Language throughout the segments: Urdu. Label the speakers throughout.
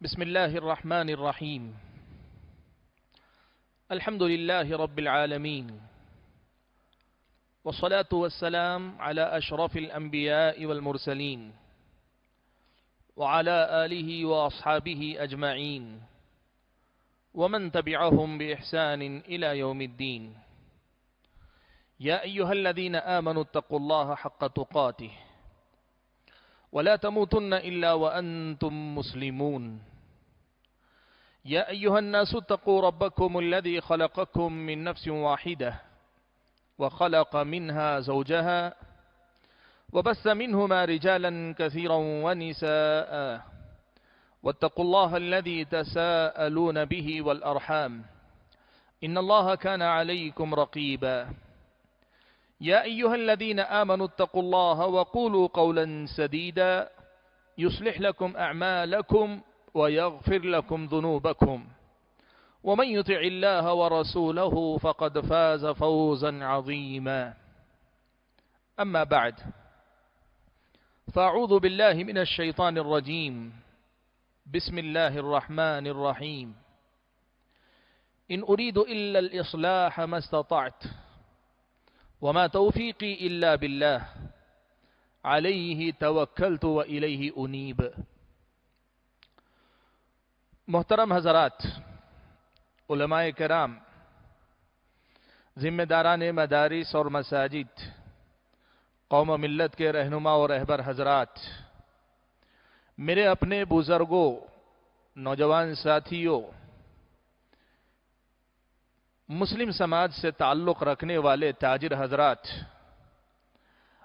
Speaker 1: بسم الله الرحمن الرحيم. الحمد لله رب العالمين، والصلاة والسلام على أشرف الأنبياء والمرسلين وعلى آله وأصحابه أجمعين ومن تبعهم بإحسان إلى يوم الدين. يا أيها الذين آمنوا اتقوا الله حق تقاته ولا تموتن إلا وأنتم مسلمون. يا أيها الناس اتقوا ربكم الذي خلقكم من نفس واحدة وخلق منها زوجها وبث منهما رجالا كثيرا ونساء واتقوا الله الذي تساءلون به والأرحام إن الله كان عليكم رقيبا. يا أيها الذين آمنوا اتقوا الله وقولوا قولا سديدا يصلح لكم أعمالكم ويغفر لكم ذنوبكم ومن يطع الله ورسوله فقد فاز فوزا عظيما. أما بعد، فأعوذ بالله من الشيطان الرجيم. بسم الله الرحمن الرحيم. إن أريد إلا الإصلاح ما استطعت وما توفيقي إلا بالله عليه توکلت وإلیہ أنیب. محترم حضرات، علماء کرام، ذمہ داران مدارس اور مساجد، قوم و ملت کے رہنما اور رہبر حضرات، میرے اپنے بزرگوں، نوجوان ساتھیوں، مسلم سماج سے تعلق رکھنے والے تاجر حضرات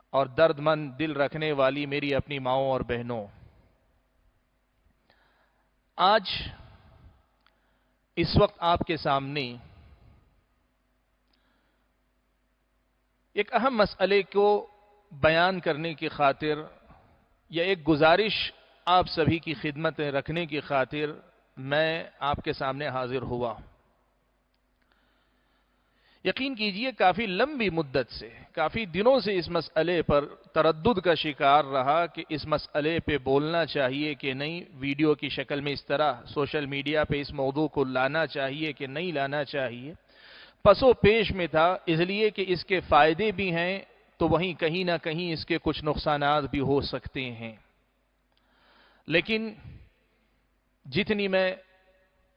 Speaker 1: اور درد مند دل رکھنے والی میری اپنی ماؤں اور بہنوں، آج اس وقت آپ کے سامنے ایک اہم مسئلے کو بیان کرنے کی خاطر یا ایک گزارش آپ سبھی کی خدمت میں رکھنے کی خاطر میں آپ کے سامنے حاضر ہوا. یقین کیجئے کافی لمبی مدت سے، کافی دنوں سے اس مسئلے پر تردد کا شکار رہا کہ اس مسئلے پہ بولنا چاہیے کہ نہیں، ویڈیو کی شکل میں اس طرح سوشل میڈیا پہ اس موضوع کو لانا چاہیے کہ نہیں لانا چاہیے. پس و پیش میں تھا، اس لیے کہ اس کے فائدے بھی ہیں تو وہیں کہیں نہ کہیں اس کے کچھ نقصانات بھی ہو سکتے ہیں. لیکن جتنی میں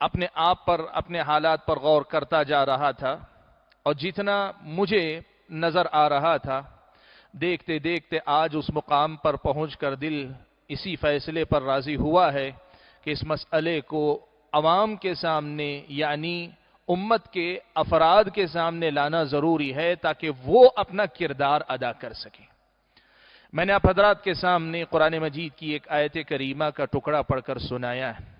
Speaker 1: اپنے آپ پر، اپنے حالات پر غور کرتا جا رہا تھا اور جتنا مجھے نظر آ رہا تھا، دیکھتے دیکھتے آج اس مقام پر پہنچ کر دل اسی فیصلے پر راضی ہوا ہے کہ اس مسئلے کو عوام کے سامنے، یعنی امت کے افراد کے سامنے لانا ضروری ہے تاکہ وہ اپنا کردار ادا کر سکیں. میں نے آپ حضرات کے سامنے قرآن مجید کی ایک آیت کریمہ کا ٹکڑا پڑھ کر سنایا ہے.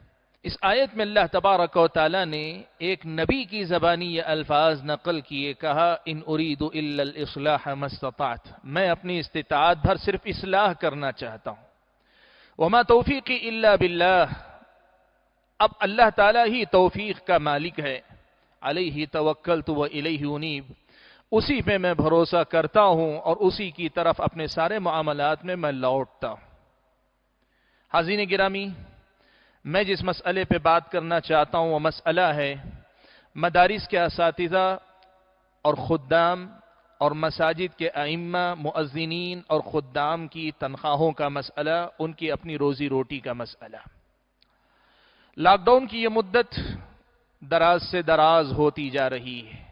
Speaker 1: اس آیت میں اللہ تبارک و تعالی نے ایک نبی کی زبانی یہ الفاظ نقل کیے، کہا ان اريد الا الاصلاح ما استطعت، میں اپنی استطاعت بھر صرف اصلاح کرنا چاہتا ہوں. وما توفیقی الا باللہ، اب اللہ تعالی ہی توفیق کا مالک ہے. علیہ توکلت والیہ انیب، اسی پہ میں بھروسہ کرتا ہوں اور اسی کی طرف اپنے سارے معاملات میں لوٹتا ہوں. حاضرین گرامی، میں جس مسئلے پہ بات کرنا چاہتا ہوں وہ مسئلہ ہے مدارس کے اساتذہ اور خدام اور مساجد کے ائمہ، مؤذنین اور خدام کی تنخواہوں کا مسئلہ، ان کی اپنی روزی روٹی کا مسئلہ. لاک ڈاؤن کی یہ مدت دراز سے دراز ہوتی جا رہی ہے،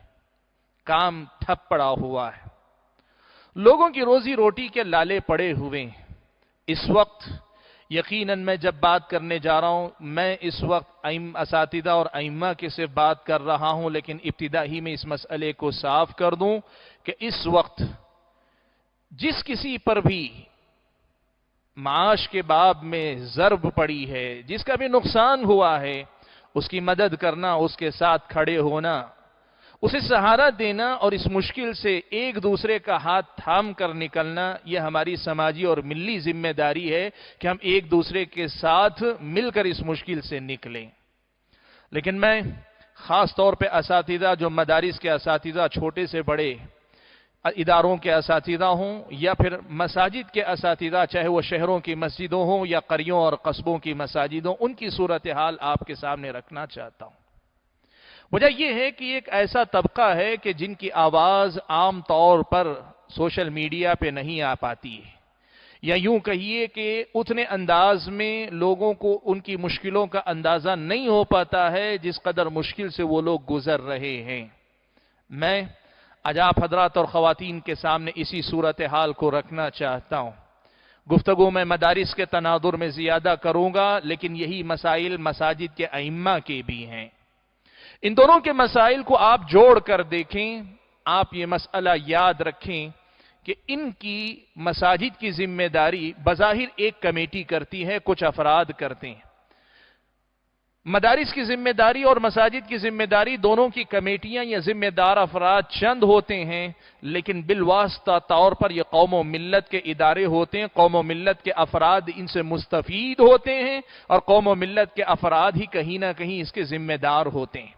Speaker 1: کام ٹھپ پڑا ہوا ہے، لوگوں کی روزی روٹی کے لالے پڑے ہوئے ہیں. اس وقت یقیناً میں جب بات کرنے جا رہا ہوں، میں اس وقت اساتذہ اور ائمہ کے سے بات کر رہا ہوں، لیکن ابتدا ہی میں اس مسئلے کو صاف کر دوں کہ اس وقت جس کسی پر بھی معاش کے باب میں ضرب پڑی ہے، جس کا بھی نقصان ہوا ہے، اس کی مدد کرنا، اس کے ساتھ کھڑے ہونا، اسے سہارا دینا اور اس مشکل سے ایک دوسرے کا ہاتھ تھام کر نکلنا، یہ ہماری سماجی اور ملی ذمہ داری ہے کہ ہم ایک دوسرے کے ساتھ مل کر اس مشکل سے نکلیں. لیکن میں خاص طور پہ اساتذہ، جو مدارس کے اساتذہ چھوٹے سے بڑے، اداروں کے اساتذہ ہوں یا پھر مساجد کے اساتذہ، چاہے وہ شہروں کی مسجدوں ہوں یا قریوں اور قصبوں کی مساجد ہوں، ان کی صورتحال آپ کے سامنے رکھنا چاہتا ہوں۔ وجہ یہ ہے کہ ایک ایسا طبقہ ہے کہ جن کی آواز عام طور پر سوشل میڈیا پہ نہیں آ پاتی ہے، یا یوں کہیے کہ اتنے انداز میں لوگوں کو ان کی مشکلوں کا اندازہ نہیں ہو پاتا ہے جس قدر مشکل سے وہ لوگ گزر رہے ہیں۔ میں آج آپ حضرات اور خواتین کے سامنے اسی صورتحال کو رکھنا چاہتا ہوں۔ گفتگو میں مدارس کے تناظر میں زیادہ کروں گا، لیکن یہی مسائل مساجد کے ائمہ کے بھی ہیں۔ ان دونوں کے مسائل کو آپ جوڑ کر دیکھیں، آپ یہ مسئلہ یاد رکھیں کہ ان کی مساجد کی ذمہ داری بظاہر ایک کمیٹی کرتی ہے، کچھ افراد کرتے ہیں۔ مدارس کی ذمہ داری اور مساجد کی ذمہ داری دونوں کی کمیٹیاں یا ذمہ دار افراد چند ہوتے ہیں، لیکن بالواسطہ طور پر یہ قوم و ملت کے ادارے ہوتے ہیں۔ قوم و ملت کے افراد ان سے مستفید ہوتے ہیں اور قوم و ملت کے افراد ہی کہیں نہ کہیں اس کے ذمہ دار ہوتے ہیں۔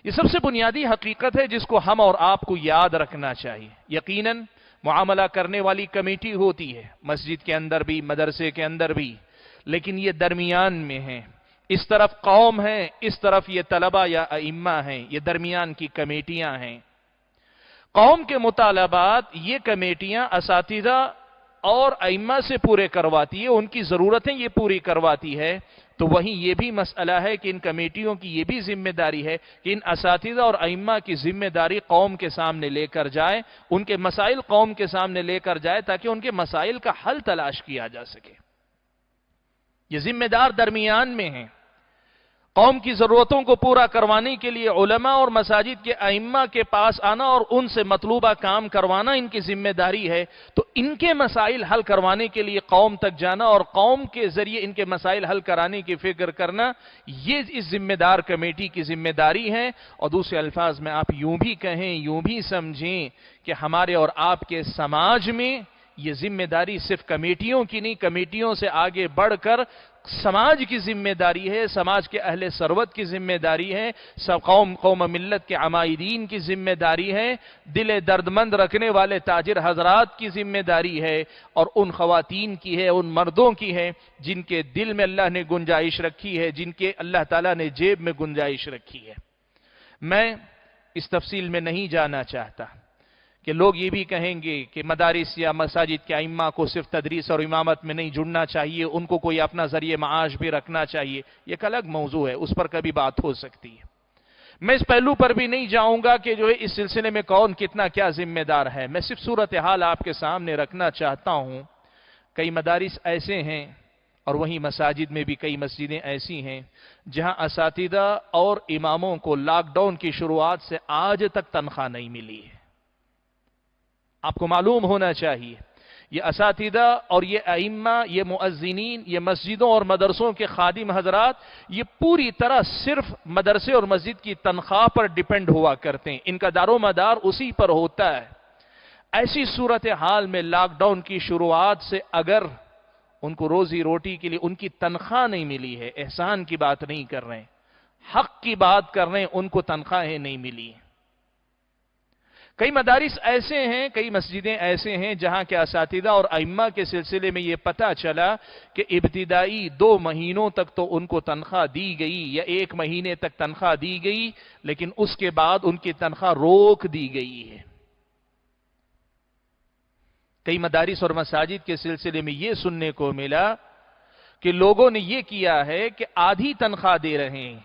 Speaker 1: یہ سب سے بنیادی حقیقت ہے جس کو ہم اور آپ کو یاد رکھنا چاہیے۔ یقیناً معاملہ کرنے والی کمیٹی ہوتی ہے، مسجد کے اندر بھی، مدرسے کے اندر بھی، لیکن یہ درمیان میں ہیں۔ اس طرف قوم ہے، اس طرف یہ طلبہ یا ائمہ ہیں، یہ درمیان کی کمیٹیاں ہیں۔ قوم کے مطالبات یہ کمیٹیاں اساتذہ اور ائمہ سے پورے کرواتی ہے، ان کی ضرورتیں یہ پوری کرواتی ہے، تو وہیں یہ بھی مسئلہ ہے کہ ان کمیٹیوں کی یہ بھی ذمہ داری ہے کہ ان اساتذہ اور ائمہ کی ذمہ داری قوم کے سامنے لے کر جائے، ان کے مسائل قوم کے سامنے لے کر جائے تاکہ ان کے مسائل کا حل تلاش کیا جا سکے۔ یہ ذمہ دار درمیان میں ہیں۔ قوم کی ضرورتوں کو پورا کروانے کے لیے علماء اور مساجد کے ائمہ کے پاس آنا اور ان سے مطلوبہ کام کروانا ان کی ذمہ داری ہے، تو ان کے مسائل حل کروانے کے لیے قوم تک جانا اور قوم کے ذریعے ان کے مسائل حل کرانے کی فکر کرنا، یہ اس ذمہ دار کمیٹی کی ذمہ داری ہے۔ اور دوسرے الفاظ میں آپ یوں بھی کہیں، یوں بھی سمجھیں کہ ہمارے اور آپ کے سماج میں یہ ذمہ داری صرف کمیٹیوں کی نہیں، کمیٹیوں سے آگے بڑھ کر سماج کی ذمہ داری ہے، سماج کے اہل ثروت کی ذمہ داری ہے، سب قوم ملت کے عمائدین کی ذمہ داری ہے، دل دردمند رکھنے والے تاجر حضرات کی ذمہ داری ہے، اور ان خواتین کی ہے، ان مردوں کی ہے جن کے دل میں اللہ نے گنجائش رکھی ہے، جن کے اللہ تعالیٰ نے جیب میں گنجائش رکھی ہے۔ میں اس تفصیل میں نہیں جانا چاہتا کہ لوگ یہ بھی کہیں گے کہ مدارس یا مساجد کے ائمہ کو صرف تدریس اور امامت میں نہیں جڑنا چاہیے، ان کو کوئی اپنا ذریعہ معاش بھی رکھنا چاہیے۔ یہ ایک الگ موضوع ہے، اس پر کبھی بات ہو سکتی ہے۔ میں اس پہلو پر بھی نہیں جاؤں گا کہ جو ہے اس سلسلے میں کون کتنا کیا ذمہ دار ہے، میں صرف صورتحال آپ کے سامنے رکھنا چاہتا ہوں۔ کئی مدارس ایسے ہیں اور وہیں مساجد میں بھی کئی مسجدیں ایسی ہیں جہاں اساتذہ اور اماموں کو لاک ڈاؤن کی شروعات سے آج تک تنخواہ نہیں ملی ہے۔ آپ کو معلوم ہونا چاہیے یہ اساتذہ اور یہ ائمہ، یہ مؤذنین، یہ مسجدوں اور مدرسوں کے خادم حضرات، یہ پوری طرح صرف مدرسے اور مسجد کی تنخواہ پر ڈیپینڈ ہوا کرتے ہیں، ان کا دار و مدار اسی پر ہوتا ہے۔ ایسی صورتحال میں لاک ڈاؤن کی شروعات سے اگر ان کو روزی روٹی کے لیے ان کی تنخواہ نہیں ملی ہے، احسان کی بات نہیں کر رہے ہیں، حق کی بات کر رہے ہیں، ان کو تنخواہیں نہیں ملی ہیں۔ کئی مدارس ایسے ہیں، کئی مسجدیں ایسے ہیں جہاں کے اساتذہ اور ائمہ کے سلسلے میں یہ پتہ چلا کہ ابتدائی 2 مہینوں تک تو ان کو تنخواہ دی گئی یا 1 مہینے تک تنخواہ دی گئی، لیکن اس کے بعد ان کی تنخواہ روک دی گئی ہے۔ کئی مدارس اور مساجد کے سلسلے میں یہ سننے کو ملا کہ لوگوں نے یہ کیا ہے کہ آدھی تنخواہ دے رہے ہیں،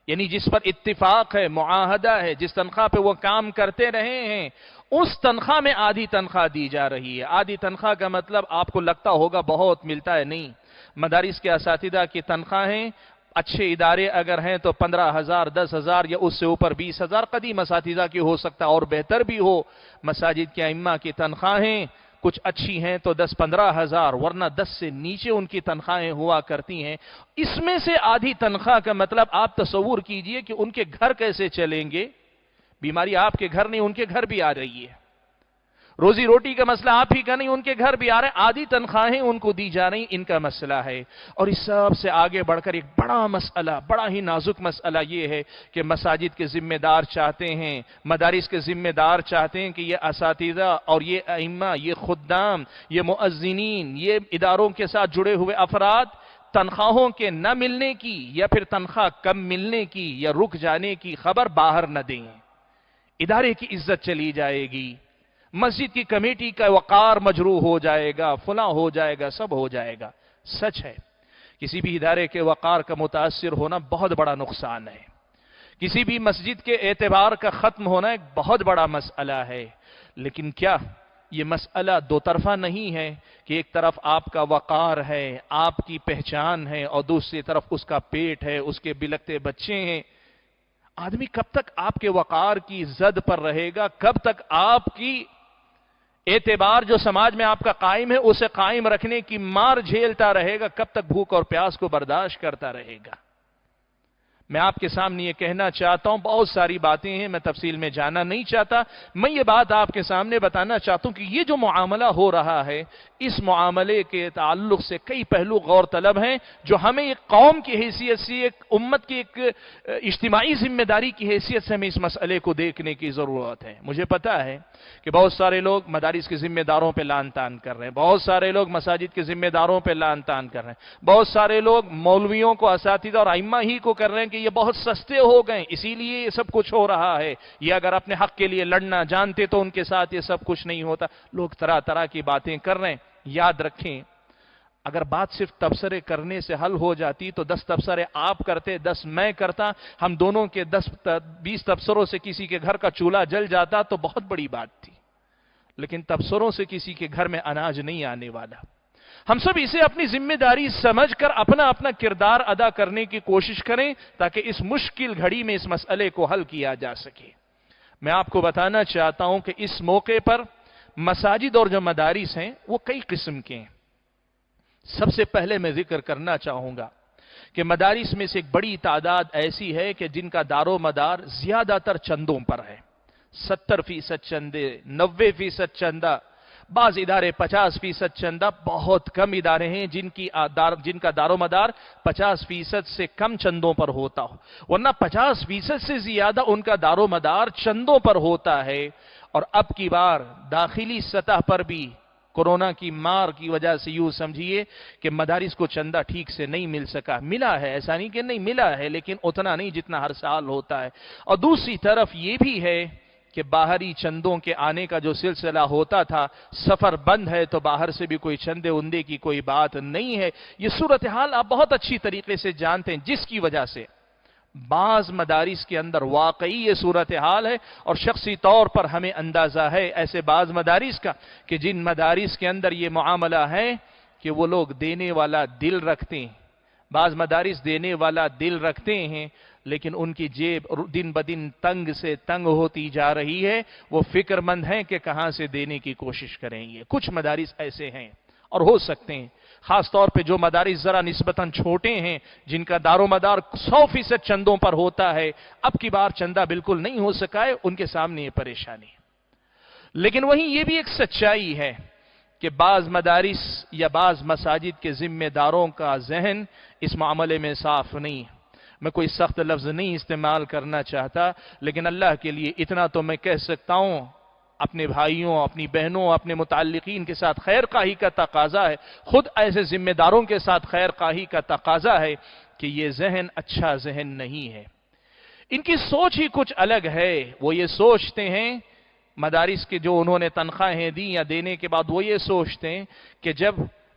Speaker 1: یعنی جس پر اتفاق ہے، معاہدہ ہے، جس تنخواہ پہ وہ کام کرتے رہے ہیں، اس تنخواہ میں آدھی تنخواہ دی جا رہی ہے۔ آدھی تنخواہ کا مطلب آپ کو لگتا ہوگا بہت ملتا ہے، نہیں۔ مدارس کے اساتذہ کی تنخواہیں اچھے ادارے اگر ہیں تو 15,000، 10,000 یا اس سے اوپر 20,000 قدیم اساتذہ کی ہو سکتا ہے اور بہتر بھی ہو۔ مساجد کے ائمہ کی تنخواہیں کچھ اچھی ہیں تو 10-15,000، ورنہ 10 سے نیچے ان کی تنخواہیں ہوا کرتی ہیں۔ اس میں سے آدھی تنخواہ کا مطلب آپ تصور کیجئے کہ ان کے گھر کیسے چلیں گے۔ بیماری آپ کے گھر نہیں، ان کے گھر بھی آ رہی ہے، روزی روٹی کا مسئلہ آپ ہی کا نہیں، ان کے گھر بھی آ رہے ہیں، آدھی تنخواہیں ان کو دی جا رہی، ان کا مسئلہ ہے۔ اور اس سب سے آگے بڑھ کر ایک بڑا مسئلہ، بڑا ہی نازک مسئلہ یہ ہے کہ مساجد کے ذمہ دار چاہتے ہیں، مدارس کے ذمہ دار چاہتے ہیں کہ یہ اساتذہ اور یہ ائمہ، یہ خدام، یہ مؤذنین، یہ اداروں کے ساتھ جڑے ہوئے افراد تنخواہوں کے نہ ملنے کی یا پھر تنخواہ کم ملنے کی یا رک جانے کی خبر باہر نہ دیں۔ ادارے کی عزت چلی جائے گی، مسجد کی کمیٹی کا وقار مجروح ہو جائے گا، فلاں ہو جائے گا، سب ہو جائے گا۔ سچ ہے، کسی بھی ادارے کے وقار کا متاثر ہونا بہت بڑا نقصان ہے، کسی بھی مسجد کے اعتبار کا ختم ہونا ایک بہت بڑا مسئلہ ہے۔ لیکن کیا یہ مسئلہ دو طرفہ نہیں ہے کہ ایک طرف آپ کا وقار ہے، آپ کی پہچان ہے، اور دوسری طرف اس کا پیٹ ہے، اس کے بلکتے بچے ہیں؟ آدمی کب تک آپ کے وقار کی زد پر رہے گا؟ کب تک آپ کی اعتبار جو سماج میں آپ کا قائم ہے اسے قائم رکھنے کی مار جھیلتا رہے گا؟ کب تک بھوک اور پیاس کو برداشت کرتا رہے گا؟ میں آپ کے سامنے یہ کہنا چاہتا ہوں، بہت ساری باتیں ہیں، میں تفصیل میں جانا نہیں چاہتا، میں یہ بات آپ کے سامنے بتانا چاہتا ہوں کہ یہ جو معاملہ ہو رہا ہے، اس معاملے کے تعلق سے کئی پہلو غور طلب ہیں جو ہمیں ایک قوم کی حیثیت سے، ایک امت کی ایک اجتماعی ذمہ داری کی حیثیت سے ہمیں اس مسئلے کو دیکھنے کی ضرورت ہے۔ مجھے پتا ہے کہ بہت سارے لوگ مدارس کے ذمہ داروں پہ لعن طعن کر رہے ہیں، بہت سارے لوگ مساجد کے ذمہ داروں پہ لعن طعن کر رہے ہیں، بہت سارے لوگ مولویوں کو، اساتذہ اور ائمہ ہی کو کر رہے ہیں کہ یہ بہت سستے ہو گئے اسی لیے یہ سب کچھ ہو رہا ہے، یہ اگر اپنے حق کے لیے لڑنا جانتے تو ان کے ساتھ یہ سب کچھ نہیں ہوتا۔ لوگ طرح طرح کی باتیں کر رہے ہیں۔ یاد رکھیں، اگر بات صرف تبصرے کرنے سے حل ہو جاتی تو 10 تبصرے آپ کرتے، 10 میں کرتا، ہم دونوں کے 10-20 تبصروں سے کسی کے گھر کا چولہا جل جاتا تو بہت بڑی بات تھی، لیکن تبصروں سے کسی کے گھر میں اناج نہیں آنے والا۔ ہم سب اسے اپنی ذمہ داری سمجھ کر اپنا اپنا کردار ادا کرنے کی کوشش کریں تاکہ اس مشکل گھڑی میں اس مسئلے کو حل کیا جا سکے۔ میں آپ کو بتانا چاہتا ہوں کہ اس موقع پر مساجد اور جو مدارس ہیں وہ کئی قسم کے ہیں۔ سب سے پہلے میں ذکر کرنا چاہوں گا کہ مدارس میں سے ایک بڑی تعداد ایسی ہے کہ جن کا دار و مدار زیادہ تر چندوں پر ہے، 70% چندے، 90% چندہ، بعض ادارے 50% چندہ، بہت کم ادارے ہیں جن کا دار و مدار 50% سے کم چندوں پر ہوتا ہو، ورنہ 50% سے زیادہ ان کا دار و مدار چندوں پر ہوتا ہے۔ اور اب کی بار داخلی سطح پر بھی کورونا کی مار کی وجہ سے یوں سمجھیے کہ مدارس کو چندہ ٹھیک سے نہیں مل سکا، ملا ہے، ایسا نہیں کہ نہیں ملا ہے، لیکن اتنا نہیں جتنا ہر سال ہوتا ہے۔ اور دوسری طرف یہ بھی ہے کہ باہری چندوں کے آنے کا جو سلسلہ ہوتا تھا، سفر بند ہے تو باہر سے بھی کوئی چندے اندے کی کوئی بات نہیں ہے۔ یہ صورتحال آپ بہت اچھی طریقے سے جانتے ہیں، جس کی وجہ سے بعض مدارس کے اندر واقعی یہ صورتحال ہے، اور شخصی طور پر ہمیں اندازہ ہے ایسے بعض مدارس کا کہ جن مدارس کے اندر یہ معاملہ ہے کہ وہ لوگ دینے والا دل رکھتے ہیں، بعض مدارس دینے والا دل رکھتے ہیں لیکن ان کی جیب دن بدن تنگ سے تنگ ہوتی جا رہی ہے، وہ فکر مند ہیں کہ کہاں سے دینے کی کوشش کریں گے۔ کچھ مدارس ایسے ہیں اور ہو سکتے ہیں، خاص طور پہ جو مدارس ذرا نسبتاً چھوٹے ہیں، جن کا دار و مدار 100% چندوں پر ہوتا ہے، اب کی بار چندہ بالکل نہیں ہو سکا ہے، ان کے سامنے یہ پریشانی ہے۔ لیکن وہیں یہ بھی ایک سچائی ہے کہ بعض مدارس یا بعض مساجد کے ذمہ داروں کا ذہن اس معاملے میں صاف نہیں ہے۔ میں کوئی سخت لفظ نہیں استعمال کرنا چاہتا، لیکن اللہ کے لیے اتنا تو میں کہہ سکتا ہوں، اپنے بھائیوں، اپنی بہنوں، اپنے متعلقین کے ساتھ خیر خواہی کا تقاضا ہے، خود ایسے ذمہ داروں کے ساتھ خیر خواہی کا تقاضا ہے کہ یہ ذہن اچھا ذہن نہیں ہے۔ ان کی سوچ ہی کچھ الگ ہے۔ وہ یہ سوچتے ہیں، مدارس کے جو انہوں نے تنخواہیں دی یا دینے کے بعد وہ یہ سوچتے ہیں کہ جب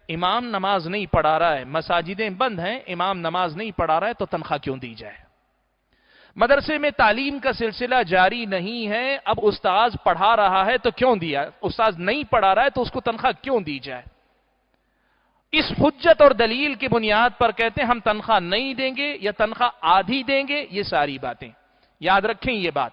Speaker 1: امام نماز نہیں پڑھا رہا ہے، مساجدیں بند ہیں، امام نماز نہیں پڑھا رہا ہے تو تنخواہ کیوں دی جائے؟ مدرسے میں تعلیم کا سلسلہ جاری نہیں ہے، اب استاذ پڑھا رہا ہے تو کیوں دیا؟ استاذ نہیں پڑھا رہا ہے تو اس کو تنخواہ کیوں دی جائے؟ اس حجت اور دلیل کی بنیاد پر کہتے ہیں ہم تنخواہ نہیں دیں گے یا تنخواہ آدھی دیں گے۔ یہ ساری باتیں یاد رکھیں، یہ بات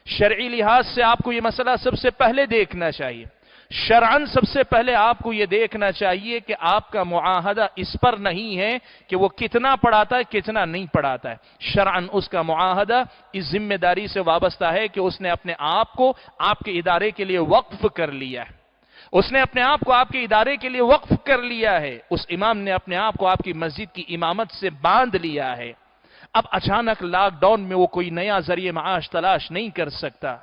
Speaker 1: شرعی لحاظ سے آپ کو یہ مسئلہ سب سے پہلے دیکھنا چاہیے۔ شرعن سب سے پہلے آپ کو یہ دیکھنا چاہیے کہ آپ کا معاہدہ اس پر نہیں ہے کہ وہ کتنا پڑھاتا ہے کتنا نہیں پڑھاتا ہے. شرعن اس کا معاہدہ اس ذمہ داری سے وابستہ ہے کہ اس نے اپنے آپ کو آپ کے ادارے کے لیے وقف کر لیا ہے. اس نے اپنے آپ کو آپ کے ادارے کے لیے وقف کر لیا ہے. اس امام نے اپنے آپ کو آپ کی مسجد کی امامت سے باندھ لیا ہے. اب اچانک لاک ڈاؤن میں وہ کوئی نیا ذریعہ معاش تلاش نہیں کر سکتا.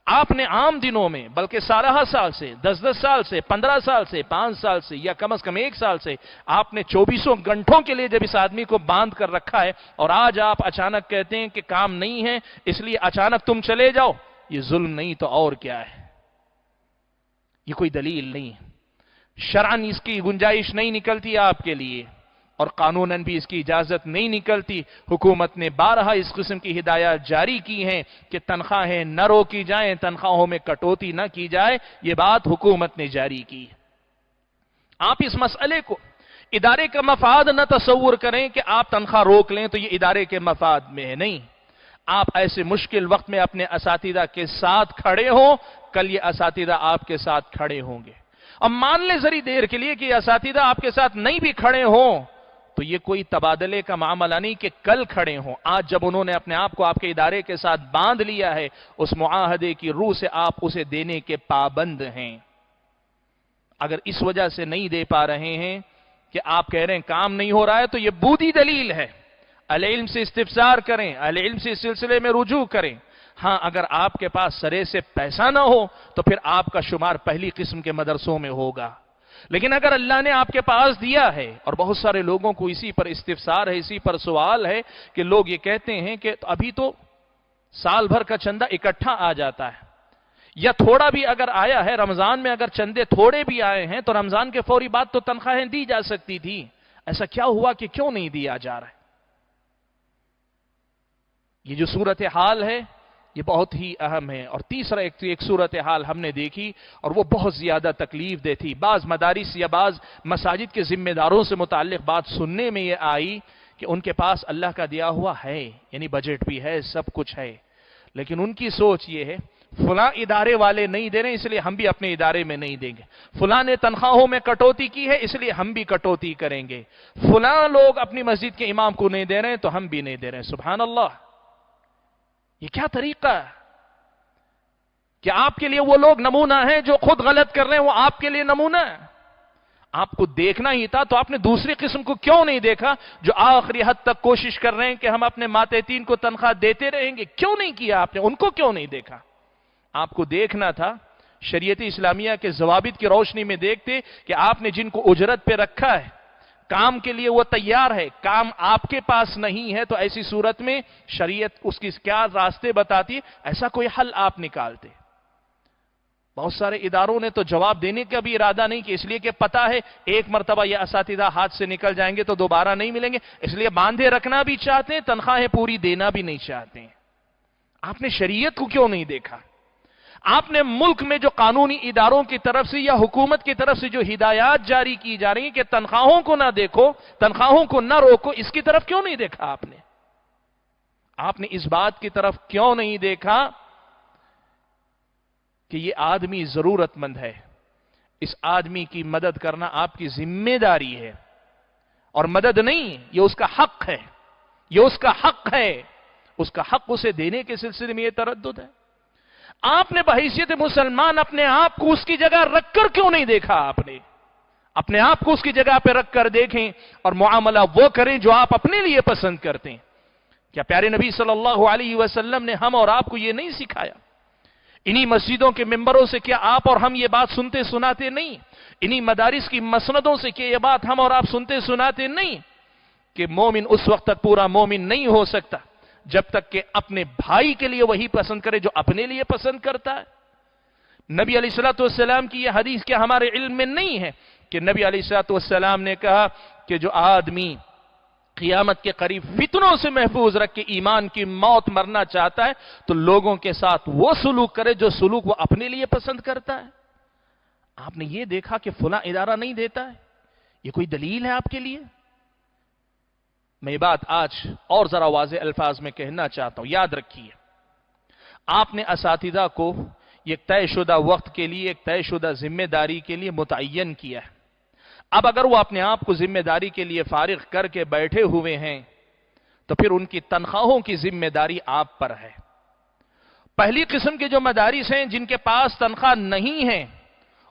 Speaker 1: آپ نے عام دنوں میں بلکہ 16 سال سے 10 سال سے 15 سال سے 5 سال سے یا کم از کم 1 سال سے آپ نے 24 گھنٹوں کے لیے جب اس آدمی کو باندھ کر رکھا ہے اور آج آپ اچانک کہتے ہیں کہ کام نہیں ہے اس لیے اچانک تم چلے جاؤ، یہ ظلم نہیں تو اور کیا ہے؟ یہ کوئی دلیل نہیں. شرعاً اس کی گنجائش نہیں نکلتی آپ کے لیے اور قانوناً بھی اس کی اجازت نہیں نکلتی. حکومت نے بارہا اس قسم کی ہدایات جاری کی ہیں کہ تنخواہیں نہ روکی جائیں، تنخواہوں میں کٹوتی نہ کی جائے. یہ بات حکومت نے جاری کی. آپ اس مسئلے کو ادارے کا مفاد نہ تصور کریں کہ آپ تنخواہ روک لیں تو یہ ادارے کے مفاد میں ہے. نہیں، آپ ایسے مشکل وقت میں اپنے اساتذہ کے ساتھ کھڑے ہوں، کل یہ اساتذہ آپ کے ساتھ کھڑے ہوں گے. اب مان لیں ذری دیر کے لیے کہ یہ اساتذہ آپ کے ساتھ نہیں بھی کھڑے ہوں تو یہ کوئی تبادلے کا معاملہ نہیں کہ کل کھڑے ہوں. آج جب انہوں نے اپنے آپ کو آپ کے ادارے کے ساتھ باندھ لیا ہے، اس معاہدے کی روح سے آپ اسے دینے کے پابند ہیں. اگر اس وجہ سے نہیں دے پا رہے ہیں کہ آپ کہہ رہے ہیں کام نہیں ہو رہا ہے تو یہ بودی دلیل ہے. اہل علم سے استفسار کریں، اہل علم سے اس سلسلے میں رجوع کریں. ہاں، اگر آپ کے پاس سرے سے پیسہ نہ ہو تو پھر آپ کا شمار پہلی قسم کے مدرسوں میں ہوگا. لیکن اگر اللہ نے آپ کے پاس دیا ہے، اور بہت سارے لوگوں کو اسی پر استفسار ہے، اسی پر سوال ہے کہ لوگ یہ کہتے ہیں کہ ابھی تو سال بھر کا چندہ اکٹھا آ جاتا ہے، یا تھوڑا بھی اگر آیا ہے، رمضان میں اگر چندے تھوڑے بھی آئے ہیں تو رمضان کے فوری بعد تو تنخواہیں دی جا سکتی تھی. ایسا کیا ہوا کہ کیوں نہیں دیا جا رہا ہے؟ یہ جو صورتحال ہے یہ بہت ہی اہم ہے. اور تیسرا ایک صورتحال ہم نے دیکھی اور وہ بہت زیادہ تکلیف دہ تھی. بعض مدارس یا بعض مساجد کے ذمہ داروں سے متعلق بات سننے میں یہ آئی کہ ان کے پاس اللہ کا دیا ہوا ہے، یعنی بجٹ بھی ہے، سب کچھ ہے، لیکن ان کی سوچ یہ ہے فلاں ادارے والے نہیں دے رہے اس لیے ہم بھی اپنے ادارے میں نہیں دیں گے. فلاں نے تنخواہوں میں کٹوتی کی ہے اس لیے ہم بھی کٹوتی کریں گے. فلاں لوگ اپنی مسجد کے امام کو نہیں دے رہے ہیں تو ہم بھی نہیں دے رہے ہیں. سبحان اللہ، یہ کیا طریقہ ہے کہ آپ کے لیے وہ لوگ نمونہ ہیں جو خود غلط کر رہے ہیں، وہ آپ کے لیے نمونہ ہے؟ آپ کو دیکھنا ہی تھا تو آپ نے دوسری قسم کو کیوں نہیں دیکھا جو آخری حد تک کوشش کر رہے ہیں کہ ہم اپنے ماتحتین کو تنخواہ دیتے رہیں گے؟ کیوں نہیں کیا آپ نے؟ ان کو کیوں نہیں دیکھا؟ آپ کو دیکھنا تھا شریعت اسلامیہ کے ضوابط کی روشنی میں دیکھتے کہ آپ نے جن کو اجرت پہ رکھا ہے، کام کے لیے وہ تیار ہے، کام آپ کے پاس نہیں ہے، تو ایسی صورت میں شریعت اس کی کیا راستے بتاتی؟ ایسا کوئی حل آپ نکالتے. بہت سارے اداروں نے تو جواب دینے کا بھی ارادہ نہیں کہ اس لیے کہ پتا ہے ایک مرتبہ یہ اساتذہ ہاتھ سے نکل جائیں گے تو دوبارہ نہیں ملیں گے، اس لیے باندھے رکھنا بھی چاہتے ہیں، تنخواہیں پوری دینا بھی نہیں چاہتے ہیں. آپ نے شریعت کو کیوں نہیں دیکھا؟ آپ نے ملک میں جو قانونی اداروں کی طرف سے یا حکومت کی طرف سے جو ہدایات جاری کی جا رہی ہیں کہ تنخواہوں کو نہ دیکھو، تنخواہوں کو نہ روکو، اس کی طرف کیوں نہیں دیکھا آپ نے؟ آپ نے اس بات کی طرف کیوں نہیں دیکھا کہ یہ آدمی ضرورت مند ہے، اس آدمی کی مدد کرنا آپ کی ذمہ داری ہے، اور مدد نہیں، یہ اس کا حق ہے، یہ اس کا حق ہے. اس کا حق اسے دینے کے سلسلے میں یہ تردد ہے. آپ نے بحیثیت مسلمان اپنے آپ کو اس کی جگہ رکھ کر کیوں نہیں دیکھا؟ آپ نے اپنے آپ کو اس کی جگہ پہ رکھ کر دیکھیں اور معاملہ وہ کریں جو آپ اپنے لیے پسند کرتے ہیں. کیا پیارے نبی صلی اللہ علیہ وسلم نے ہم اور آپ کو یہ نہیں سکھایا؟ انہی مسجدوں کے ممبروں سے کیا آپ اور ہم یہ بات سنتے سناتے نہیں؟ انہی مدارس کی مسندوں سے کیا یہ بات ہم اور آپ سنتے سناتے نہیں کہ مومن اس وقت تک پورا مومن نہیں ہو سکتا جب تک کہ اپنے بھائی کے لیے وہی پسند کرے جو اپنے لیے پسند کرتا ہے؟ نبی علیہ الصلوۃ والسلام کی یہ حدیث کیا ہمارے علم میں نہیں ہے کہ نبی علیہ الصلوۃ والسلام نے کہا کہ جو آدمی قیامت کے قریب فتنوں سے محفوظ رکھ کے ایمان کی موت مرنا چاہتا ہے تو لوگوں کے ساتھ وہ سلوک کرے جو سلوک وہ اپنے لیے پسند کرتا ہے؟ آپ نے یہ دیکھا کہ فلاں ادارہ نہیں دیتا ہے، یہ کوئی دلیل ہے آپ کے لیے؟ میں یہ بات آج اور ذرا واضح الفاظ میں کہنا چاہتا ہوں، یاد رکھیے، آپ نے اساتذہ کو ایک طے شدہ وقت کے لیے، ایک طے شدہ ذمہ داری کے لیے متعین کیا ہے۔ اب اگر وہ اپنے آپ کو ذمہ داری کے لیے فارغ کر کے بیٹھے ہوئے ہیں تو پھر ان کی تنخواہوں کی ذمہ داری آپ پر ہے۔ پہلی قسم کے جو مدارس ہیں جن کے پاس تنخواہ نہیں ہے،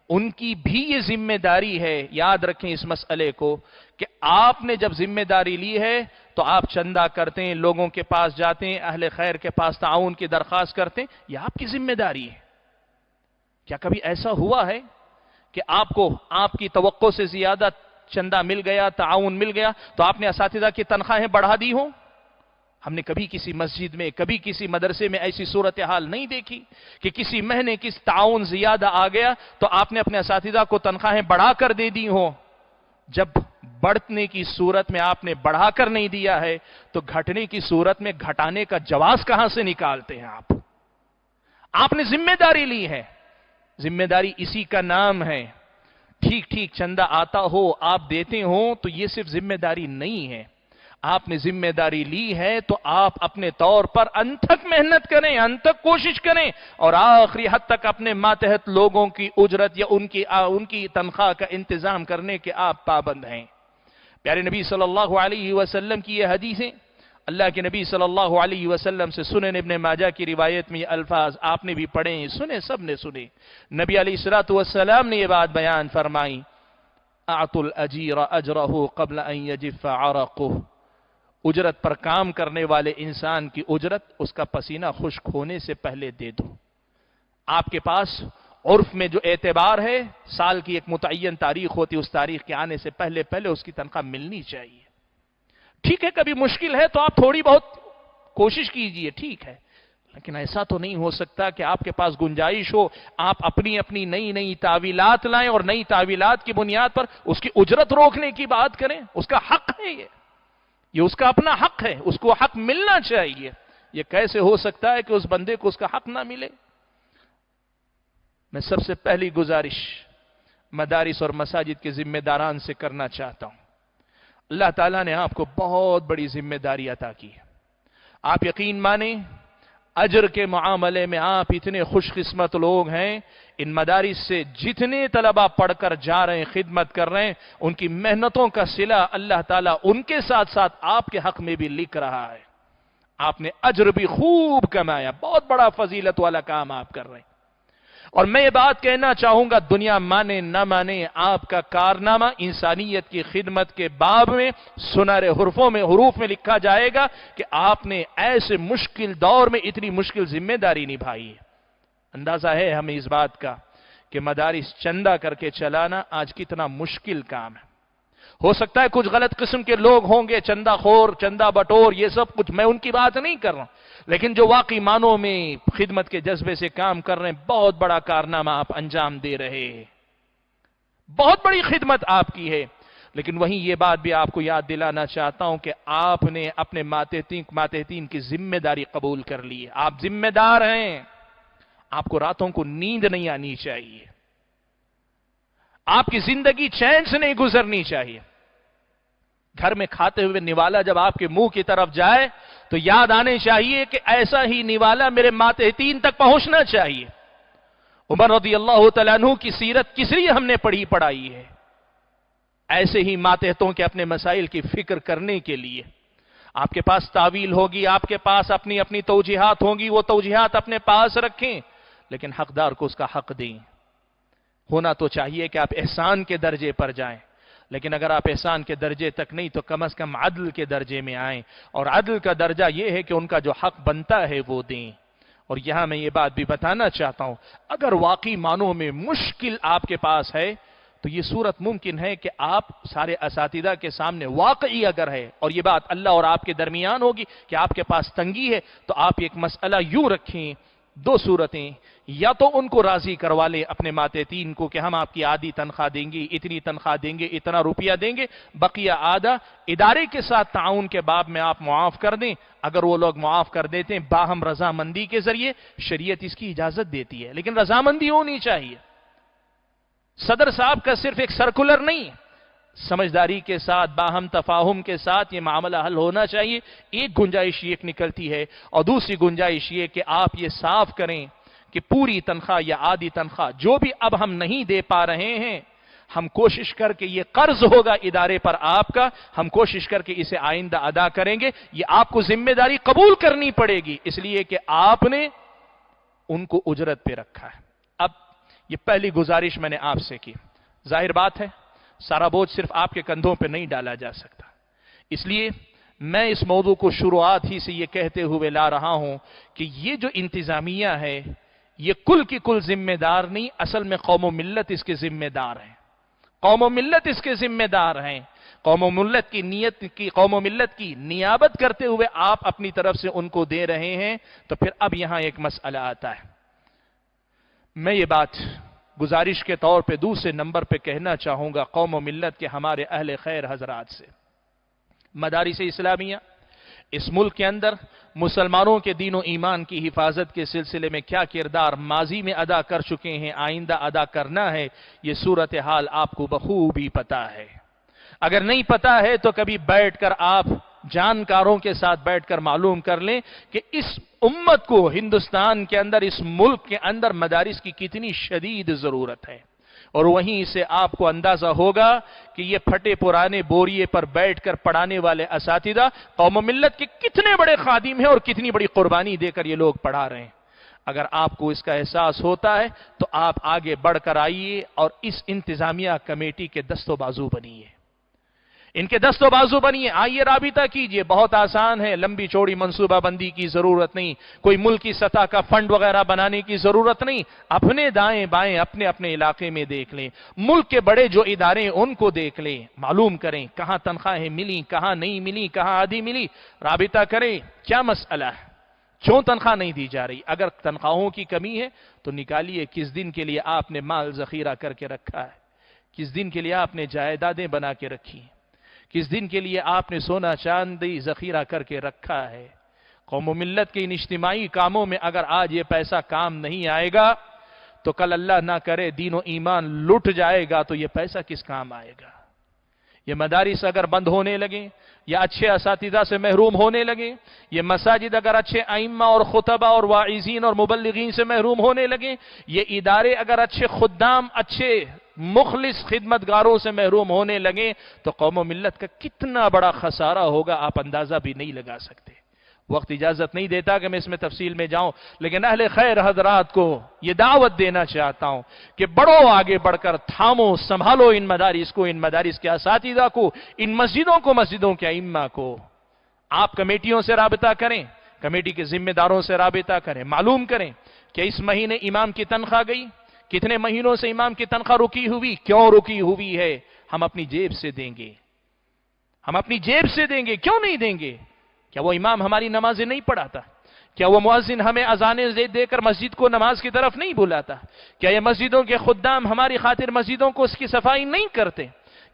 Speaker 1: ان کی بھی یہ ذمہ داری ہے، یاد رکھیں اس مسئلے کو، کہ آپ نے جب ذمہ داری لی ہے تو آپ چندہ کرتے ہیں، لوگوں کے پاس جاتے ہیں، اہل خیر کے پاس تعاون کی درخواست کرتے ہیں، یہ آپ کی ذمہ داری ہے۔ کیا کبھی ایسا ہوا ہے کہ آپ کو آپ کی توقع سے زیادہ چندہ مل گیا، تعاون مل گیا تو آپ نے اساتذہ کی تنخواہیں بڑھا دی ہوں؟ ہم نے کبھی کسی مسجد میں، کبھی کسی مدرسے میں ایسی صورتحال نہیں دیکھی کہ کسی مہینے کس تعاون زیادہ آ گیا تو آپ نے اپنے اساتذہ کو تنخواہیں بڑھا کر دے دی ہوں۔ جب بڑھنے کی صورت میں آپ نے بڑھا کر نہیں دیا ہے تو گھٹنے کی صورت میں گھٹانے کا جواز کہاں سے نکالتے ہیں آپ؟ آپ نے ذمہ داری لی ہے، ذمہ داری اسی کا نام ہے۔ ٹھیک ٹھیک چندہ آتا ہو، آپ دیتے ہوں تو یہ صرف ذمہ داری نہیں ہے، آپ نے ذمہ داری لی ہے تو آپ اپنے طور پر انت تک محنت کریں، انت تک کوشش کریں اور آخری حد تک اپنے ماتحت لوگوں کی اجرت یا ان کی تنخواہ کا انتظام کرنے کے آپ پابند ہیں۔ پیارے نبی صلی اللہ علیہ وسلم کی یہ حدیثیں، اللہ کے نبی صلی اللہ علیہ وسلم سے سنن ابن ماجہ کی روایت میں یہ الفاظ آپ نے بھی پڑھے ہیں، سنے، سب نے سنے۔ نبی علیہ الصلوۃ والسلام نے یہ بات بیان فرمائی، اعطوا الاجیر اجرہ قبل ان یجف عرقہ، اجرت پر کام کرنے والے انسان کی اجرت اس کا پسینہ خشک ہونے سے پہلے دے دو۔ آپ کے پاس عرف میں جو اعتبار ہے، سال کی ایک متعین تاریخ ہوتی، اس تاریخ کے آنے سے پہلے اس کی تنخواہ ملنی چاہیے۔ ٹھیک ہے کبھی مشکل ہے تو آپ تھوڑی بہت کوشش کیجئے، ٹھیک ہے، لیکن ایسا تو نہیں ہو سکتا کہ آپ کے پاس گنجائش ہو، آپ اپنی نئی تعویلات لائیں اور نئی تعویلات کی بنیاد پر اس کی اجرت روکنے کی بات کریں۔ اس کا حق ہے، یہ اس کا اپنا حق ہے، اس کو حق ملنا چاہیے۔ یہ کیسے ہو سکتا ہے کہ اس بندے کو اس کا حق نہ ملے؟ میں سب سے پہلی گزارش مدارس اور مساجد کے ذمہ داران سے کرنا چاہتا ہوں۔ اللہ تعالیٰ نے آپ کو بہت بڑی ذمہ داری عطا کی ہے۔ آپ یقین مانیں، اجر کے معاملے میں آپ اتنے خوش قسمت لوگ ہیں، ان مدارس سے جتنے طلبہ پڑھ کر جا رہے ہیں، خدمت کر رہے ہیں، ان کی محنتوں کا صلہ اللہ تعالیٰ ان کے ساتھ ساتھ آپ کے حق میں بھی لکھ رہا ہے۔ آپ نے اجر بھی خوب کمایا، بہت بڑا فضیلت والا کام آپ کر رہے ہیں۔ اور میں یہ بات کہنا چاہوں گا، دنیا مانے نہ مانے، آپ کا کارنامہ انسانیت کی خدمت کے باب میں سنہرے حروف میں لکھا جائے گا کہ آپ نے ایسے مشکل دور میں اتنی مشکل ذمہ داری نبھائی ہے۔ اندازہ ہے ہمیں اس بات کا کہ مدارس چندہ کر کے چلانا آج کتنا مشکل کام ہے۔ ہو سکتا ہے کچھ غلط قسم کے لوگ ہوں گے، چندہ خور، چندہ بٹور، یہ سب کچھ، میں ان کی بات نہیں کر رہا ہوں، لیکن جو واقعی معنوں میں خدمت کے جذبے سے کام کر رہے ہیں، بہت بڑا کارنامہ آپ انجام دے رہے ہیں، بہت بڑی خدمت آپ کی ہے۔ لیکن وہیں یہ بات بھی آپ کو یاد دلانا چاہتا ہوں کہ آپ نے اپنے ماتحتین کی ذمہ داری قبول کر لی ہے، آپ ذمہ دار ہیں۔ آپ کو راتوں کو نیند نہیں آنی چاہیے، آپ کی زندگی چین سے نہیں گزرنی چاہیے۔ گھر میں کھاتے ہوئے نوالا جب آپ کے منہ کی طرف جائے تو یاد آنے چاہیے کہ ایسا ہی نوالا میرے ماتحتین تک پہنچنا چاہیے۔ عمر رضی اللہ تعالیٰ عنہ کی سیرت کس لیے ہم نے پڑھائی ہے؟ ایسے ہی ماتحتوں کے اپنے مسائل کی فکر کرنے کے لیے۔ آپ کے پاس تعویل ہوگی، آپ کے پاس اپنی توجیحات ہوں گی، وہ توجیحات اپنے پاس رکھیں، لیکن حقدار کو اس کا حق دیں۔ ہونا تو چاہیے کہ آپ احسان کے درجے پر جائیں، لیکن اگر آپ احسان کے درجے تک نہیں تو کم از کم عدل کے درجے میں آئیں، اور عدل کا درجہ یہ ہے کہ ان کا جو حق بنتا ہے وہ دیں۔ اور یہاں میں یہ بات بھی بتانا چاہتا ہوں، اگر واقعی معنوں میں مشکل آپ کے پاس ہے تو یہ صورت ممکن ہے کہ آپ سارے اساتذہ کے سامنے واقعی اگر ہے، اور یہ بات اللہ اور آپ کے درمیان ہوگی کہ آپ کے پاس تنگی ہے، تو آپ ایک مسئلہ یوں رکھیں، دو صورتیں، یا تو ان کو راضی کروا لیں اپنے ماتحتین کو کہ ہم آپ کی آدھی تنخواہ دیں گے، اتنی تنخواہ دیں گے، اتنا روپیہ دیں گے، بقیہ آدھا ادارے کے ساتھ تعاون کے باب میں آپ معاف کر دیں۔ اگر وہ لوگ معاف کر دیتے ہیں باہم رضامندی کے ذریعے، شریعت اس کی اجازت دیتی ہے، لیکن رضامندی ہونی چاہیے۔ صدر صاحب کا صرف ایک سرکولر نہیں، سمجھداری کے ساتھ، باہم تفاہم کے ساتھ یہ معاملہ حل ہونا چاہیے۔ ایک گنجائش یہ نکلتی ہے، اور دوسری گنجائش یہ کہ آپ یہ صاف کریں کہ پوری تنخواہ یا آدھی تنخواہ جو بھی اب ہم نہیں دے پا رہے ہیں، ہم کوشش کر کے، یہ قرض ہوگا ادارے پر آپ کا، ہم کوشش کر کے اسے آئندہ ادا کریں گے۔ یہ آپ کو ذمہ داری قبول کرنی پڑے گی، اس لیے کہ آپ نے ان کو اجرت پہ رکھا ہے۔ اب یہ پہلی گزارش میں نے آپ سے کی۔ ظاہر بات ہے سارا بوجھ صرف آپ کے کندھوں پہ نہیں ڈالا جا سکتا، اس لیے میں اس موضوع کو شروعات ہی سے یہ کہتے ہوئے لا رہا ہوں کہ یہ جو انتظامیہ ہے یہ کل کی کل ذمہ دار نہیں، اصل میں قوم و ملت اس کے ذمہ دار ہیں۔ قوم و ملت اس کے ذمہ دار ہیں۔ قوم و ملت کی نیابت کرتے ہوئے آپ اپنی طرف سے ان کو دے رہے ہیں، تو پھر اب یہاں ایک مسئلہ آتا ہے۔ میں یہ بات گزارش کے طور پہ دوسرے نمبر پہ کہنا چاہوں گا قوم و ملت کے ہمارے اہل خیر حضرات سے۔ مدارس اسلامیہ اس ملک کے اندر مسلمانوں کے دین و ایمان کی حفاظت کے سلسلے میں کیا کردار ماضی میں ادا کر چکے ہیں، آئندہ ادا کرنا ہے، یہ صورتحال آپ کو بخوبی پتا ہے۔ اگر نہیں پتا ہے تو کبھی بیٹھ کر آپ جانکاروں کے ساتھ بیٹھ کر معلوم کر لیں کہ اس امت کو ہندوستان کے اندر، اس ملک کے اندر مدارس کی کتنی شدید ضرورت ہے، اور وہیں سے آپ کو اندازہ ہوگا کہ یہ پھٹے پرانے بوریے پر بیٹھ کر پڑھانے والے اساتذہ قوم و ملت کے کتنے بڑے خادم ہیں اور کتنی بڑی قربانی دے کر یہ لوگ پڑھا رہے ہیں۔ اگر آپ کو اس کا احساس ہوتا ہے تو آپ آگے بڑھ کر آئیے اور اس انتظامیہ کمیٹی کے دست و بازو بنیے، ان کے دست و بازو بنیے، آئیے رابطہ کیجئے۔ بہت آسان ہے، لمبی چوڑی منصوبہ بندی کی ضرورت نہیں، کوئی ملکی سطح کا فنڈ وغیرہ بنانے کی ضرورت نہیں، اپنے دائیں بائیں اپنے علاقے میں دیکھ لیں، ملک کے بڑے جو ادارے ان کو دیکھ لیں، معلوم کریں کہاں تنخواہیں ملی، کہاں نہیں ملی، کہاں آدھی ملی، رابطہ کریں کیا مسئلہ ہے، کیوں تنخواہ نہیں دی جا رہی۔ اگر تنخواہوں کی کمی ہے تو نکالیے کس دن کے لیے آپ نے مال ذخیرہ کر کے رکھا ہے، کس دن کے لیے آپ نے جائیدادیں بنا کے رکھی ہیں، کس دن کے لیے آپ نے سونا چاندی ذخیرہ کر کے رکھا ہے۔ قوم و ملت کے ان اجتماعی کاموں میں اگر آج یہ پیسہ کام نہیں آئے گا تو کل اللہ نہ کرے دین و ایمان لٹ جائے گا تو یہ پیسہ کس کام آئے گا۔ یہ مدارس اگر بند ہونے لگیں یا اچھے اساتذہ سے محروم ہونے لگیں، یہ مساجد اگر اچھے ائمہ اور خطبہ اور واعظین اور مبلغین سے محروم ہونے لگیں، یہ ادارے اگر اچھے خدام، اچھے مخلص خدمتگاروں سے محروم ہونے لگیں تو قوم و ملت کا کتنا بڑا خسارہ ہوگا آپ اندازہ بھی نہیں لگا سکتے۔ وقت اجازت نہیں دیتا کہ میں اس میں تفصیل میں جاؤں، لیکن اہل خیر حضرات کو یہ دعوت دینا چاہتا ہوں کہ بڑھو، آگے بڑھ کر تھامو، سنبھالو ان مدارس کو، ان مدارس کے اساتذہ کو، ان مسجدوں کو، مسجدوں کے ائمہ کو۔ آپ کمیٹیوں سے رابطہ کریں، کمیٹی کے ذمہ داروں سے رابطہ کریں، معلوم کریں کہ اس مہینے امام کی تنخواہ گئی، کتنے مہینوں سے امام کی تنخواہ رکی ہوئی، کیوں رکی ہوئی ہے، ہم اپنی جیب سے دیں گے، ہم اپنی جیب سے دیں گے، کیوں نہیں دیں گے؟ کیا وہ امام ہماری نمازیں نہیں پڑھاتا؟ کیا وہ مؤذن ہمیں اذانیں دے کر مسجد کو نماز کی طرف نہیں بلاتا؟ کیا یہ مسجدوں کے خدام ہماری خاطر مسجدوں کو اس کی صفائی نہیں کرتے؟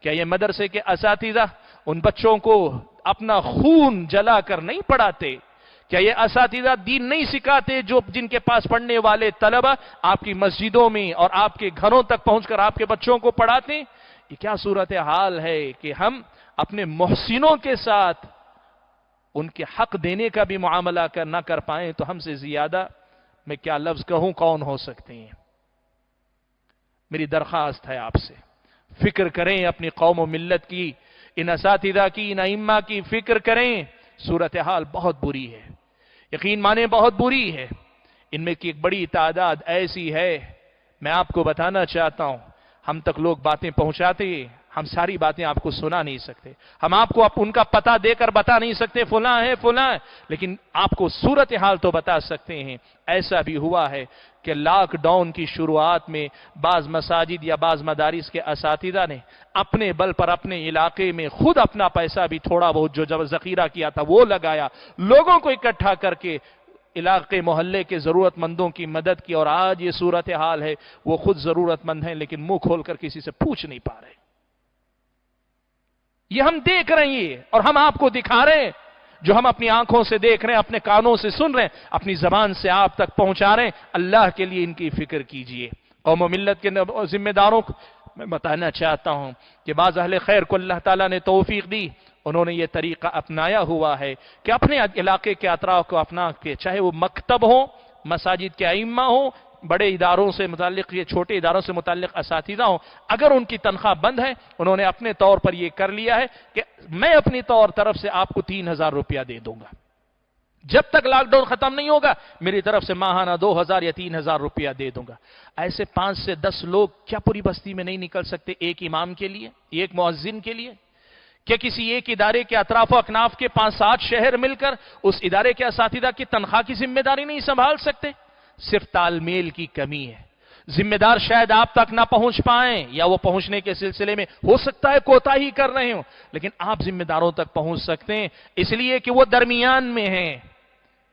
Speaker 1: کیا یہ مدرسے کے اساتذہ ان بچوں کو اپنا خون جلا کر نہیں پڑھاتے؟ کیا یہ اساتذہ دین نہیں سکھاتے جو جن کے پاس پڑھنے والے طلبہ آپ کی مسجدوں میں اور آپ کے گھروں تک پہنچ کر آپ کے بچوں کو پڑھاتے ہیں؟ یہ کیا صورتحال ہے کہ ہم اپنے محسنوں کے ساتھ ان کے حق دینے کا بھی معاملہ نہ کر پائیں تو ہم سے زیادہ میں کیا لفظ کہوں کون ہو سکتے ہیں۔ میری درخواست ہے آپ سے، فکر کریں اپنی قوم و ملت کی، ان اساتذہ کی، ان ائمہ کی فکر کریں۔ صورتحال بہت بری ہے، یقین مانیں بہت بری ہے۔ ان میں کی ایک بڑی تعداد ایسی ہے، میں آپ کو بتانا چاہتا ہوں، ہم تک لوگ باتیں پہنچاتے ہیں، ہم ساری باتیں آپ کو سنا نہیں سکتے، ہم آپ کو ان کا پتہ دے کر بتا نہیں سکتے فلاں ہے فلاں ہے، لیکن آپ کو صورتحال تو بتا سکتے ہیں۔ ایسا بھی ہوا ہے کہ لاک ڈاؤن کی شروعات میں بعض مساجد یا بعض مدارس کے اساتذہ نے اپنے بل پر اپنے علاقے میں خود اپنا پیسہ بھی تھوڑا بہت جو ذخیرہ کیا تھا وہ لگایا، لوگوں کو اکٹھا کر کے علاقے محلے کے ضرورت مندوں کی مدد کی، اور آج یہ صورتحال ہے وہ خود ضرورت مند ہیں لیکن منہ کھول کر کسی سے پوچھ نہیں پا رہے۔ یہ ہم دیکھ رہے ہیں اور ہم آپ کو دکھا رہے ہیں، جو ہم اپنی آنکھوں سے دیکھ رہے ہیں، اپنے کانوں سے سن رہے ہیں، اپنی زبان سے آپ تک پہنچا رہے ہیں۔ اللہ کے لیے ان کی فکر کیجئے۔ قوم و ملت کے ذمہ داروں کو میں بتانا چاہتا ہوں کہ بعض اہل خیر کو اللہ تعالیٰ نے توفیق دی، انہوں نے یہ طریقہ اپنایا ہوا ہے کہ اپنے علاقے کے اطراف کو اپنا کے، چاہے وہ مکتب ہو، مساجد کے ائمہ ہو، بڑے اداروں سے متعلق یا چھوٹے اداروں سے متعلق اساتذہ ہوں، اگر ان کی تنخواہ بند ہے، انہوں نے اپنے طور پر یہ کر لیا ہے کہ میں اپنی طرف سے آپ کو 3,000 روپیہ دے دوں گا، جب تک لاک ڈاؤن ختم نہیں ہوگا میری طرف سے ماہانہ 2,000 یا 3,000 روپیہ دے دوں گا۔ ایسے 5 سے 10 لوگ کیا پوری بستی میں نہیں نکل سکتے ایک امام کے لیے، ایک مؤذن کے لیے؟ کیا کسی ایک ادارے کے اطراف و اکناف کے 5-7 شہر مل کر اس ادارے کے اساتذہ کی تنخواہ کی ذمہ داری نہیں سنبھال سکتے؟ صرف تال میل کی کمی ہے۔ ذمہ دار شاید آپ تک نہ پہنچ پائیں، یا وہ پہنچنے کے سلسلے میں ہو سکتا ہے کوتاہی کر رہے ہوں، لیکن آپ ذمہ داروں تک پہنچ سکتے ہیں، اس لیے کہ وہ درمیان میں ہیں۔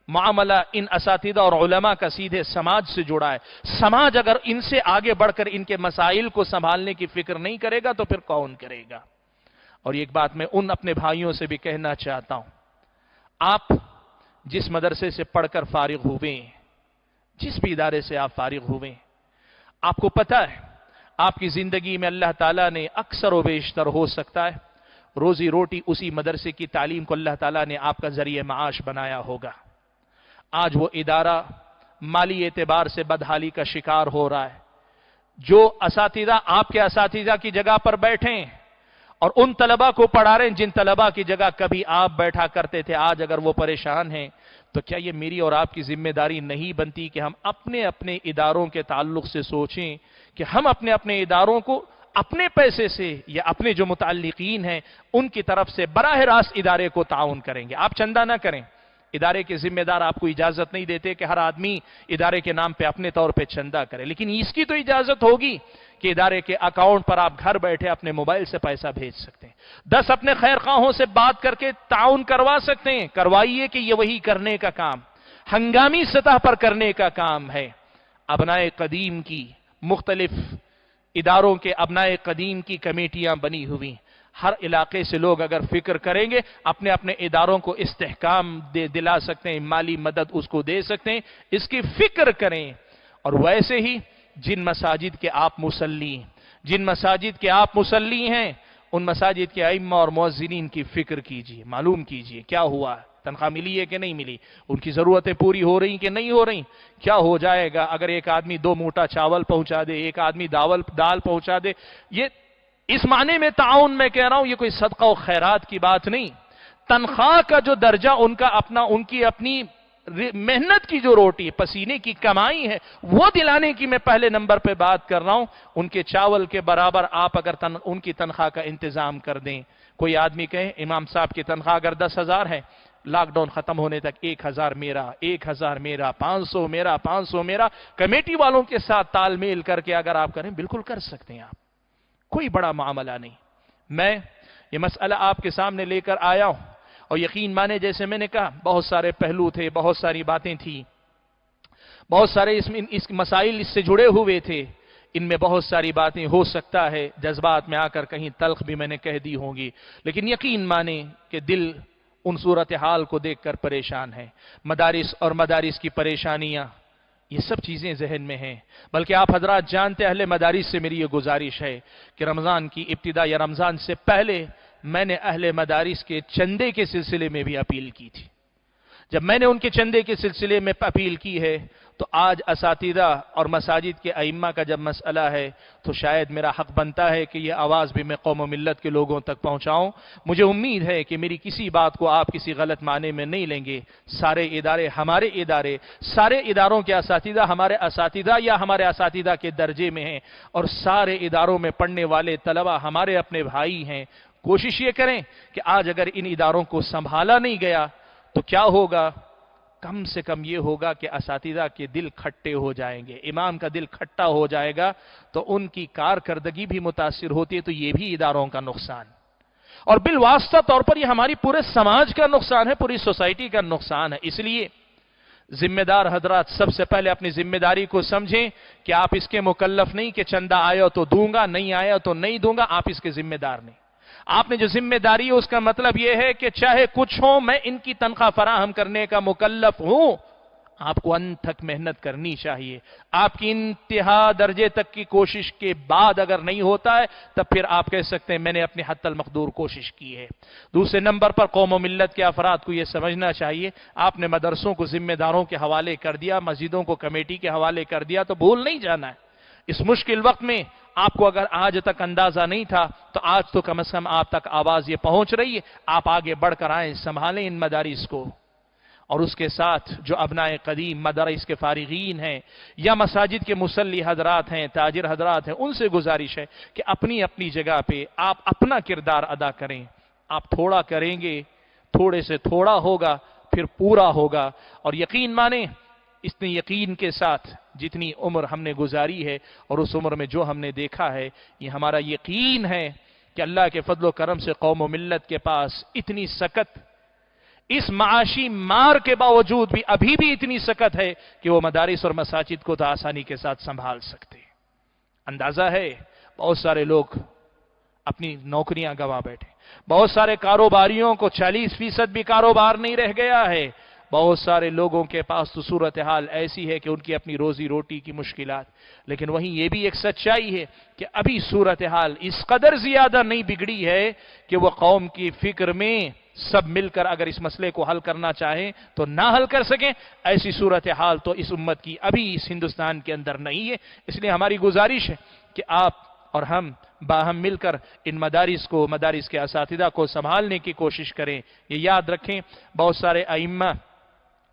Speaker 1: معاملہ ان اساتذہ اور علماء کا سیدھے سماج سے جڑا ہے۔ سماج اگر ان سے آگے بڑھ کر ان کے مسائل کو سنبھالنے کی فکر نہیں کرے گا تو پھر کون کرے گا؟ اور ایک بات میں ان اپنے بھائیوں سے بھی کہنا چاہتا ہوں، آپ جس مدرسے سے پڑھ کر فارغ ہوئے، جس بھی ادارے سے آپ فارغ ہوئے، آپ کو پتہ ہے آپ کی زندگی میں اللہ تعالیٰ نے اکثر و بیشتر ہو سکتا ہے روزی روٹی اسی مدرسے کی تعلیم کو اللہ تعالیٰ نے آپ کا ذریعہ معاش بنایا ہوگا۔ آج وہ ادارہ مالی اعتبار سے بدحالی کا شکار ہو رہا ہے۔ جو اساتذہ آپ کے اساتذہ کی جگہ پر بیٹھیں اور ان طلبہ کو پڑھا رہے ہیں جن طلبہ کی جگہ کبھی آپ بیٹھا کرتے تھے، آج اگر وہ پریشان ہیں تو کیا یہ میری اور آپ کی ذمہ داری نہیں بنتی کہ ہم اپنے اپنے اداروں کے تعلق سے سوچیں کہ ہم اپنے اپنے اداروں کو اپنے پیسے سے یا اپنے جو متعلقین ہیں ان کی طرف سے براہ راست ادارے کو تعاون کریں گے؟ آپ چندہ نہ کریں، ادارے کے ذمہ دار آپ کو اجازت نہیں دیتے کہ ہر آدمی ادارے کے نام پہ اپنے طور پہ چندہ کرے، لیکن اس کی تو اجازت ہوگی کہ ادارے کے اکاؤنٹ پر آپ گھر بیٹھے اپنے موبائل سے پیسہ بھیج سکتے ہیں۔ 10 اپنے خیر خواہوں سے بات کر کے تعاون کروا سکتے ہیں، کروائیے، کہ یہ وہی کرنے کا کام ہنگامی سطح پر کرنے کا کام ہے۔ ابنائے قدیم کی مختلف اداروں کے ابنائے قدیم کی کمیٹیاں بنی ہوئی، ہر علاقے سے لوگ اگر فکر کریں گے اپنے اپنے اداروں کو استحکام دلا سکتے ہیں، مالی مدد اس کو دے سکتے ہیں، اس کی فکر کریں۔ اور ویسے ہی جن مساجد کے آپ مصلی ہیں ان مساجد کے ائمہ اور مؤذنین کی فکر کیجئے، معلوم کیجئے کیا ہوا، تنخواہ ملی ہے کہ نہیں ملی، ان کی ضرورتیں پوری ہو رہی کہ نہیں ہو رہی، کیا ہو جائے گا اگر ایک آدمی 2 موٹا چاول پہنچا دے، ایک آدمی دال پہنچا دے۔ یہ اس معنی میں تعاون میں کہہ رہا ہوں، یہ کوئی صدقہ و خیرات کی بات نہیں۔ تنخواہ کا جو درجہ ان کی اپنی محنت کی جو روٹی پسینے کی کمائی ہے وہ دلانے کی میں پہلے نمبر پہ بات کر رہا ہوں۔ ان کے چاول کے برابر آپ اگر ان کی تنخواہ کا انتظام کر دیں۔ کوئی آدمی کہے امام صاحب کی تنخواہ اگر 10,000 ہے، لاک ڈاؤن ختم ہونے تک 1,000 میرا، 1,000 میرا، 500 میرا، 500 میرا، کمیٹی والوں کے ساتھ تال میل کر کے اگر آپ کریں بالکل کر سکتے ہیں آپ، کوئی بڑا معاملہ نہیں۔ میں یہ مسئلہ آپ کے سامنے لے کر آیا ہوں اور یقین مانے جیسے میں نے کہا بہت سارے پہلو تھے، بہت ساری باتیں تھیں، بہت سارے اس مسائل اس سے جڑے ہوئے تھے، ان میں بہت ساری باتیں ہو سکتا ہے جذبات میں آ کر کہیں تلخ بھی میں نے کہہ دی ہوں گی، لیکن یقین مانے کہ دل ان صورتحال کو دیکھ کر پریشان ہے۔ مدارس اور مدارس کی پریشانیاں یہ سب چیزیں ذہن میں ہیں، بلکہ آپ حضرات جانتے اہل مدارس سے میری یہ گزارش ہے کہ رمضان کی ابتدا یا رمضان سے پہلے میں نے اہل مدارس کے چندے کے سلسلے میں بھی اپیل کی تھی۔ جب میں نے ان کے چندے کے سلسلے میں اپیل کی ہے تو آج اساتذہ اور مساجد کے ائمہ کا جب مسئلہ ہے تو شاید میرا حق بنتا ہے کہ یہ آواز بھی میں قوم و ملت کے لوگوں تک پہنچاؤں۔ مجھے امید ہے کہ میری کسی بات کو آپ کسی غلط معنی میں نہیں لیں گے۔ سارے ادارے ہمارے ادارے، سارے اداروں کے اساتذہ ہمارے اساتذہ یا ہمارے اساتذہ کے درجے میں ہیں، اور سارے اداروں میں پڑھنے والے طلبہ ہمارے اپنے بھائی ہیں۔ کوشش یہ کریں کہ آج اگر ان اداروں کو سنبھالا نہیں گیا تو کیا ہوگا؟ کم سے کم یہ ہوگا کہ اساتذہ کے دل کھٹے ہو جائیں گے، امام کا دل کھٹا ہو جائے گا تو ان کی کارکردگی بھی متاثر ہوتی ہے، تو یہ بھی اداروں کا نقصان، اور بالواسطہ طور پر یہ ہماری پورے سماج کا نقصان ہے، پوری سوسائٹی کا نقصان ہے۔ اس لیے ذمہ دار حضرات سب سے پہلے اپنی ذمہ داری کو سمجھیں کہ آپ اس کے مکلف نہیں کہ چندہ آیا تو دوں گا، نہیں آیا تو نہیں دوں گا، آپ اس کے ذمہ دار نہیں۔ آپ نے جو ذمہ داری ہے اس کا مطلب یہ ہے کہ چاہے کچھ ہو میں ان کی تنخواہ فراہم کرنے کا مکلف ہوں۔ آپ کو انت تک محنت کرنی چاہیے. آپ کی انتہا درجے تک کی کوشش کے بعد اگر نہیں ہوتا ہے تب پھر آپ کہہ سکتے ہیں میں نے اپنی حد المقدور کوشش کی ہے. دوسرے نمبر پر قوم و ملت کے افراد کو یہ سمجھنا چاہیے آپ نے مدرسوں کو ذمہ داروں کے حوالے کر دیا, مسجدوں کو کمیٹی کے حوالے کر دیا تو بھول نہیں جانا ہے. اس مشکل وقت میں آپ کو اگر آج تک اندازہ نہیں تھا تو آج تو کم از کم آپ تک آواز یہ پہنچ رہی ہے. آپ آگے بڑھ کر آئیں, سنبھالیں ان مدارس کو. اور اس کے ساتھ جو ابنائے قدیم مدارس کے فارغین ہیں یا مساجد کے مصلی حضرات ہیں, تاجر حضرات ہیں, ان سے گزارش ہے کہ اپنی اپنی جگہ پہ آپ اپنا کردار ادا کریں. آپ تھوڑا کریں گے, تھوڑے سے تھوڑا ہوگا, پھر پورا ہوگا. اور یقین مانیں, اتنے یقین کے ساتھ جتنی عمر ہم نے گزاری ہے اور اس عمر میں جو ہم نے دیکھا ہے, یہ ہمارا یقین ہے کہ اللہ کے فضل و کرم سے قوم و ملت کے پاس اتنی سکت, اس معاشی مار کے باوجود بھی ابھی بھی اتنی سکت ہے کہ وہ مدارس اور مساجد کو تو آسانی کے ساتھ سنبھال سکتے. اندازہ ہے بہت سارے لوگ اپنی نوکریاں گوا بیٹھے, بہت سارے کاروباریوں کو 40% بھی کاروبار نہیں رہ گیا ہے. بہت سارے لوگوں کے پاس تو صورتحال ایسی ہے کہ ان کی اپنی روزی روٹی کی مشکلات. لیکن وہیں یہ بھی ایک سچائی ہے کہ ابھی صورتحال اس قدر زیادہ نہیں بگڑی ہے کہ وہ قوم کی فکر میں سب مل کر اگر اس مسئلے کو حل کرنا چاہیں تو نہ حل کر سکیں. ایسی صورتحال تو اس امت کی ابھی اس ہندوستان کے اندر نہیں ہے. اس لیے ہماری گزارش ہے کہ آپ اور ہم باہم مل کر ان مدارس کو, مدارس کے اساتذہ کو سنبھالنے کی کوشش کریں. یہ یاد رکھیں, بہت سارے ائمہ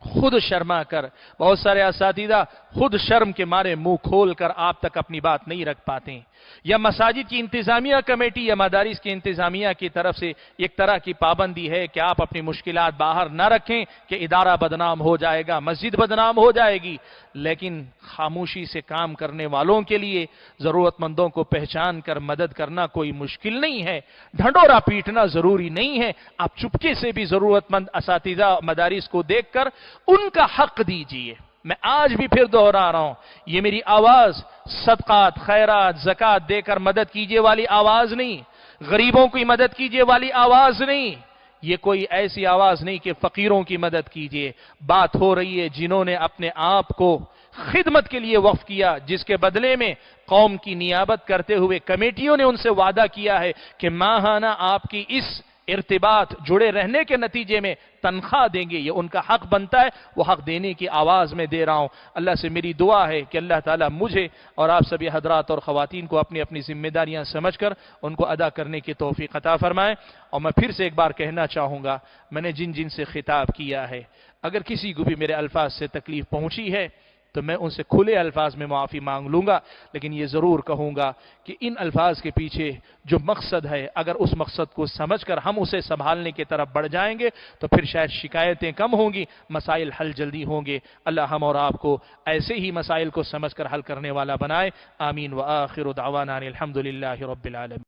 Speaker 1: خود شرما کر, بہت سارے اساتذہ خود شرم کے مارے منہ کھول کر آپ تک اپنی بات نہیں رکھ پاتے. یا مساجد کی انتظامیہ کمیٹی یا مدارس کی انتظامیہ کی طرف سے ایک طرح کی پابندی ہے کہ آپ اپنی مشکلات باہر نہ رکھیں کہ ادارہ بدنام ہو جائے گا, مسجد بدنام ہو جائے گی. لیکن خاموشی سے کام کرنے والوں کے لیے ضرورت مندوں کو پہچان کر مدد کرنا کوئی مشکل نہیں ہے. ڈھنڈورا پیٹنا ضروری نہیں ہے. آپ چپکے سے بھی ضرورت مند اساتذہ مدارس کو دیکھ کر ان کا حق دیجئے. میں آج بھی پھر دوہرا رہا ہوں, یہ میری آواز صدقات, خیرات, زکات دے کر مدد کیجئے والی آواز نہیں, غریبوں کی مدد کیجئے والی آواز نہیں. یہ کوئی ایسی آواز نہیں کہ فقیروں کی مدد کیجئے. بات ہو رہی ہے جنہوں نے اپنے آپ کو خدمت کے لیے وقف کیا, جس کے بدلے میں قوم کی نیابت کرتے ہوئے کمیٹیوں نے ان سے وعدہ کیا ہے کہ ماہانہ آپ کی اس ارتباط جڑے رہنے کے نتیجے میں تنخواہ دیں گے. یہ ان کا حق بنتا ہے, وہ حق دینے کی آواز میں دے رہا ہوں. اللہ سے میری دعا ہے کہ اللہ تعالیٰ مجھے اور آپ سبھی حضرات اور خواتین کو اپنی اپنی ذمہ داریاں سمجھ کر ان کو ادا کرنے کی توفیق عطا فرمائے. اور میں پھر سے ایک بار کہنا چاہوں گا, میں نے جن جن سے خطاب کیا ہے, اگر کسی کو بھی میرے الفاظ سے تکلیف پہنچی ہے تو میں ان سے کھلے الفاظ میں معافی مانگ لوں گا. لیکن یہ ضرور کہوں گا کہ ان الفاظ کے پیچھے جو مقصد ہے, اگر اس مقصد کو سمجھ کر ہم اسے سنبھالنے کی طرف بڑھ جائیں گے تو پھر شاید شکایتیں کم ہوں گی, مسائل حل جلدی ہوں گے. اللہ ہم اور آپ کو ایسے ہی مسائل کو سمجھ کر حل کرنے والا بنائے. آمین. وآخر دعوانا الحمدللہ رب العالمین.